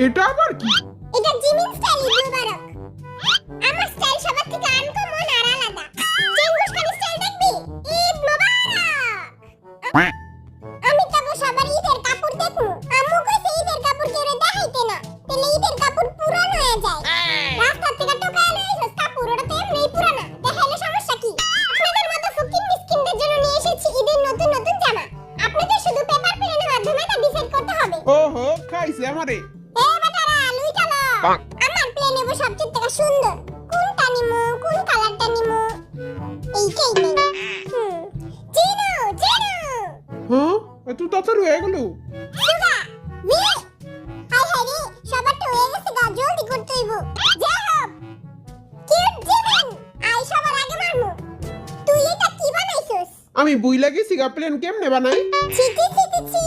এটা আবার কি? এটা জিমিন স্টাইল মুবারক। আমার স্টাইল সবার থেকে আনকমন আর আলাদা। চেঙ্গুস খান স্টাইল দেখবি? ঈদ মুবারক। আমি তো সবার ঈদের কাপড় দেখবো। আম্মু কইছে ঈদের কাপড় কেউ দেখাইতে না। তাহলে ঈদের কাপড় পুরানো হয়ে যায়। রাস্তা থেকে টোকায় লইছস কাপড় ওটা তো এমনি পুরানা। দেখাইলে সমস্যা কি? আপনাদের মতো ফকির মিসকিনদের জন্য নিয়ে এসেছি ঈদের নতুন নতুন জামা। আপনাদের শুধু পেপার প্রিন্টের মাধ্যমে তা ডিসাইড করতে হবে। ওহো খাইছে আমারে। এ বেটারা লুই চলো। আমার প্লেন নেব সবচেয়ে থেকে সুন্দর। কোনটা নিমু? কোন কালারটা নিমু? এইটাই নেই। চিনু চিনু। হ্যাঁ এত তাড়াতাড়ি হয়ে গেল? সুগা ভি হাই হাই রে সবারটা হয়ে গেছে গা জলদি করতে হইব। জাহাব কিউট জিমেন আই সবার আগে মারমু। তুই এটা কি বানাইছস? আমি বুইলা গেছি গা প্লেন কেমনে বানাই? ছি ছি ছি ছি